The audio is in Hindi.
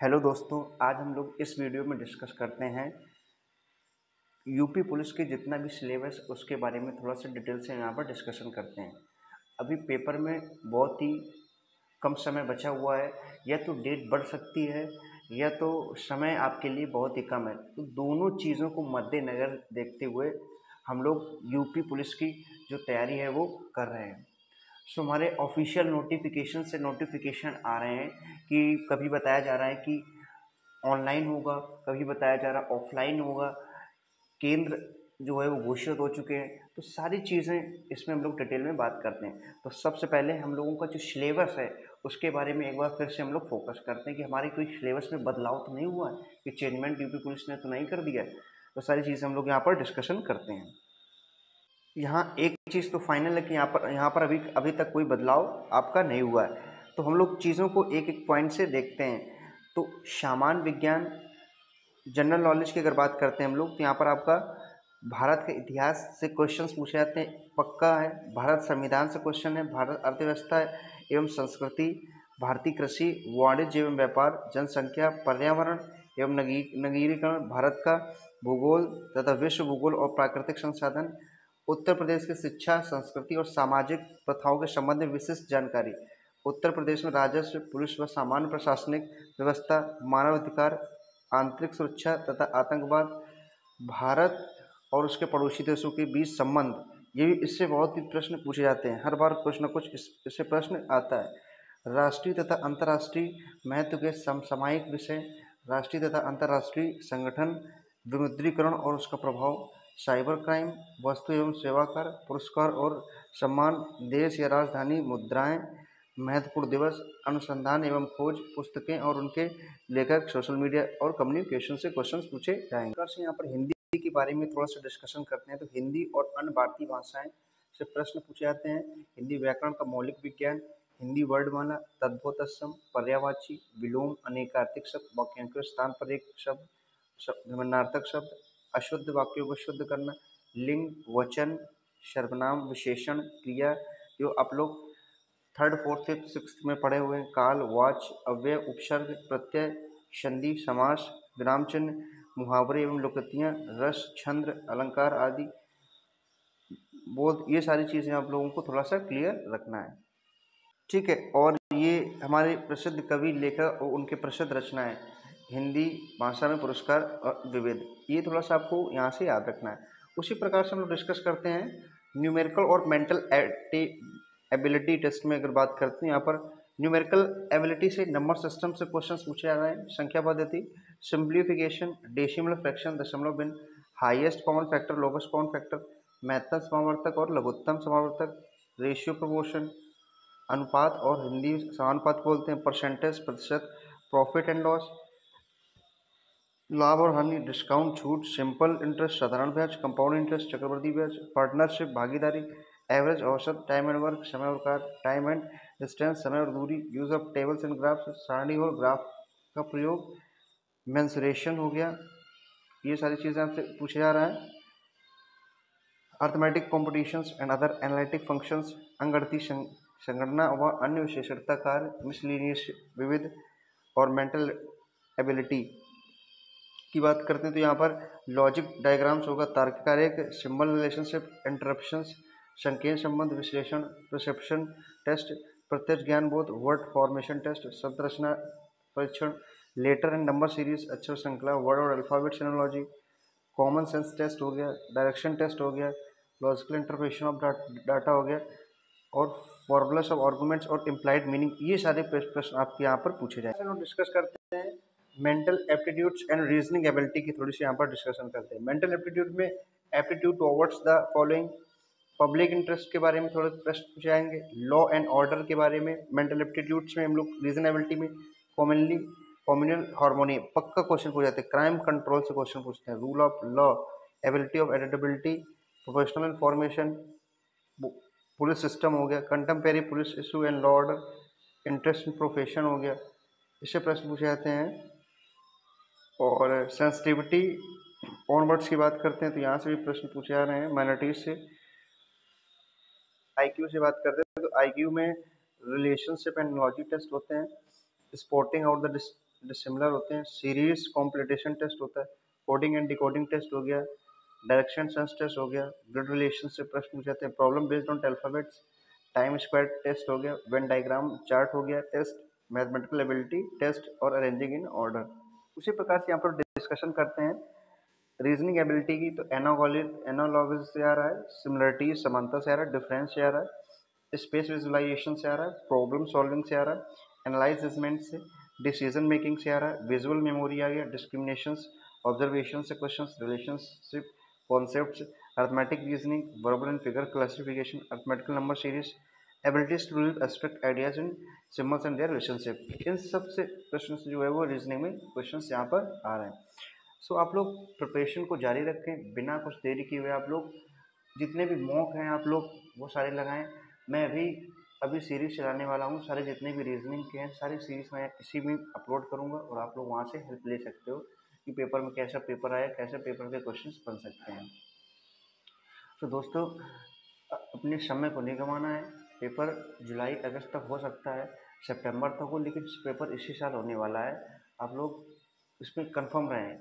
हेलो दोस्तों, आज हम लोग इस वीडियो में डिस्कस करते हैं यूपी पुलिस के जितना भी सिलेबस उसके बारे में थोड़ा सा डिटेल से यहाँ पर डिस्कशन करते हैं। अभी पेपर में बहुत ही कम समय बचा हुआ है, या तो डेट बढ़ सकती है या तो समय आपके लिए बहुत ही कम है। तो दोनों चीज़ों को मद्देनज़र देखते हुए हम लोग यूपी पुलिस की जो तैयारी है वो कर रहे हैं। सो हमारे ऑफिशियल नोटिफिकेशन से नोटिफिकेशन आ रहे हैं कि कभी बताया जा रहा है कि ऑनलाइन होगा, कभी बताया जा रहा है ऑफलाइन होगा, केंद्र जो है वो घोषित हो चुके हैं। तो सारी चीज़ें इसमें हम लोग डिटेल में बात करते हैं। तो सबसे पहले हम लोगों का जो सिलेबस है उसके बारे में एक बार फिर से हम लोग फोकस करते हैं कि हमारे कोई सिलेबस में बदलाव तो नहीं हुआ है, कि चेंजमेंट यूपी पुलिस ने तो नहीं कर दिया है। तो सारी चीज़ें हम लोग यहाँ पर डिस्कशन करते हैं। यहाँ एक चीज़ तो फाइनल है कि यहाँ पर अभी अभी तक कोई बदलाव आपका नहीं हुआ है। तो हम लोग चीज़ों को एक एक पॉइंट से देखते हैं। तो सामान्य विज्ञान जनरल नॉलेज की अगर बात करते हैं हम लोग, तो यहाँ पर आपका भारत के इतिहास से क्वेश्चंस पूछे जाते हैं, पक्का है। भारत संविधान से क्वेश्चन है, भारत अर्थव्यवस्था एवं संस्कृति, भारतीय कृषि, वाणिज्य एवं व्यापार, जनसंख्या, पर्यावरण एवं नगरीकरण, भारत का भूगोल तथा विश्व भूगोल और प्राकृतिक संसाधन, उत्तर प्रदेश की शिक्षा, संस्कृति और सामाजिक प्रथाओं के संबंध में विशिष्ट जानकारी, उत्तर प्रदेश में राजस्व, पुलिस व सामान्य प्रशासनिक व्यवस्था, मानव अधिकार, आंतरिक सुरक्षा तथा आतंकवाद, भारत और उसके पड़ोसी देशों के बीच संबंध। ये भी इससे बहुत ही प्रश्न पूछे जाते हैं, हर बार कुछ न कुछ इससे प्रश्न आता है। राष्ट्रीय तथा अंतर्राष्ट्रीय महत्व के समसामयिक विषय, राष्ट्रीय तथा अंतर्राष्ट्रीय संगठन, विमुद्रीकरण और उसका प्रभाव, साइबर क्राइम, वस्तु एवं सेवा कर, पुरस्कार और सम्मान, देश या राजधानी मुद्राएं, महत्वपूर्ण दिवस, अनुसंधान एवं खोज, पुस्तकें और उनके लेखक, सोशल मीडिया और कम्युनिकेशन से क्वेश्चंस पूछे जाएंगे। प्रकार से यहाँ पर हिंदी के बारे में थोड़ा सा डिस्कशन करते हैं। तो हिंदी और अन्य भारतीय भाषाएं से प्रश्न पूछे जाते हैं। हिंदी व्याकरण का मौलिक विज्ञान, हिंदी वर्णमाला, तद्भव तत्सम, पर्यायवाची, विलोम, अनेकार्थक शब्द, वाक्यांश के स्थान पर एक शब्द, विमर्णार्थक शब्द, अशुद्ध वाक्यों को शुद्ध करना, लिंग, वचन, सर्वनाम, विशेषण, क्रिया, जो आप लोग थर्ड फोर्थ फिफ्थ सिक्स्थ में पढ़े हुए हैं। काल, वाच, अव्यय, उपसर्ग, प्रत्यय, संधि, समास, विराम चिन्ह, मुहावरे एवं लोकोक्तियाँ, रस, छंद, अलंकार आदि, बोध, ये सारी चीज़ें आप लोगों को थोड़ा सा क्लियर रखना है, ठीक है। और ये हमारे प्रसिद्ध कवि, लेखक और उनके प्रसिद्ध रचनाएं, हिंदी भाषा में पुरस्कार और विविध, ये थोड़ा सा आपको यहाँ से याद रखना है। उसी प्रकार से हम लोग डिस्कस करते हैं न्यूमेरिकल और मेंटल एबिलिटी टेस्ट में अगर बात करते हैं। यहाँ पर न्यूमेरिकल एबिलिटी से नंबर सिस्टम से क्वेश्चन पूछे जा रहे हैं, संख्या पद्धति, सिंप्लीफिकेशन, डेसिमल फ्रैक्शन, दशमलव भिन्न, highest common factor, lowest common factor, महत्तम समावर्तक और लघुत्तम समावर्तक, रेशियो प्रपोर्शन, अनुपात और हिंदी समानुपात बोलते हैं, परसेंटेज प्रतिशत, प्रॉफिट एंड लॉस, लाभ और हानि, डिस्काउंट छूट, सिंपल इंटरेस्ट साधारण ब्याज, कंपाउंड इंटरेस्ट चक्रवृद्धि ब्याज, पार्टनरशिप भागीदारी, एवरेज औसत, टाइम एंड वर्क समय और कार्य, टाइम एंड डिस्टेंस समय और दूरी, use of tables and graphs सारणी और ग्राफ का प्रयोग, मेंसुरेशन हो गया, ये सारी चीज़ें आपसे पूछा जा रहा है। Arithmetic computations and other analytic functions, अंगगणितीय संगणना व अन्य विशेषता कार्य, मिसलिनियस विविध, और मेंटल एबिलिटी की बात करते हैं तो यहाँ पर लॉजिक डायग्राम्स होगा, तार्किक कार्य, सिंबल रिलेशनशिप, इंटरप्शंस, संकेत संबंध विश्लेषण, परसेप्शन टेस्ट, प्रत्यक्ष ज्ञान बोध, वर्ड फॉर्मेशन टेस्ट, शब्द रचना परीक्षण, लेटर एंड नंबर सीरीज, अक्षर श्रृंखला, वर्ड और अल्फाबेट सिनोलॉजी, कॉमन सेंस टेस्ट हो गया, डायरेक्शन टेस्ट हो गया, लॉजिकल इंटरप्रिटेशन ऑफ डाटा हो गया, और फॉर्मूलास ऑफ आर्गुमेंट्स और इम्प्लाइड मीनिंग, ये सारे प्रश्न आपके यहाँ पर पूछे जाएंगे। हम डिस्कस करते हैं mental aptitudes and reasoning ability की थोड़ी सी यहाँ पर डिस्कशन करते हैं। मेंटल एप्टीट्यूड में aptitude towards the following, public interest के बारे में थोड़े प्रश्न पूछे जाएंगे, लॉ एंड ऑर्डर के बारे में। मेंटल एप्टीट्यूड्स में हम लोग रीजनेबिलिटी में कॉमनली कॉम्युनल हार्मोनी, पक्का क्वेश्चन पूछ जाते हैं। क्राइम कंट्रोल से क्वेश्चन पूछते हैं, rule of law, ability of editability, professional information, police system हो गया, contemporary police issue and law order, interest in profession हो गया, इससे प्रश्न पूछे जाते हैं। और सेंसिटिविटी ऑन वर्ड्स की बात करते हैं तो यहाँ से भी प्रश्न पूछे जा रहे हैं। माइनॉरिटीज से, आईक्यू से बात करते हैं तो आईक्यू में रिलेशनशिप एंड लॉजिक टेस्ट होते हैं। स्पॉटिंग आउट द जो सिमिलर होते हैं। सीरीज कॉम्प्लीटेशन टेस्ट होता है, कोडिंग एंड डिकोडिंग टेस्ट हो गया, डायरेक्शन सेंस टेस्ट हो गया, ग्रिड रिलेशन से प्रश्न पूछे जाते हैं, problem based on alphabets, time square test हो गया, वेन डायग्राम चार्ट हो गया टेस्ट, मैथमेटिकल एबिलिटी टेस्ट और अरेंजिंग इन ऑर्डर। उसी प्रकार से यहाँ पर डिस्कशन करते हैं रीजनिंग एबिलिटी की। तो एनालॉगस से आ रहा है, सिमिलरिटी समानता से आ रहा है, डिफरेंस से आ रहा है, स्पेस विजुअलाइजेशन से आ रहा है, प्रॉब्लम सॉल्विंग से आ रहा है, एनालाइज जजमेंट से, डिसीजन मेकिंग से आ रहा है, विजुअल मेमोरी आ गया, डिस्क्रिमिनेशंस, ऑब्जर्वेशन से questions, relationship concepts, arithmetic reasoning, verbal and figure classification, arithmetical number series, abilities to read abstract ideas in symbols and their relationship. इन सब से क्वेश्चन जो है वो रीजनिंग में क्वेश्चन यहाँ पर आ रहे हैं। सो आप लोग प्रिपरेशन को जारी रखें, बिना कुछ देरी किए हुए आप लोग जितने भी मॉक हैं आप लोग वो सारे लगाएं। मैं अभी सीरीज़ चलाने वाला हूँ, सारे जितने भी रीजनिंग के हैं सारी सीरीज़ मैं इसी में अपलोड करूँगा और आप लोग वहाँ से हेल्प ले सकते हो कि पेपर में कैसा पेपर आया, कैसे पेपर के क्वेश्चंस बन सकते हैं। तो दोस्तों अपने समय को नहीं गंवाना है। पेपर जुलाई अगस्त तक हो सकता है, सितंबर तक हो, लेकिन पेपर इसी साल होने वाला है। आप लोग इसमें कंफर्म रहें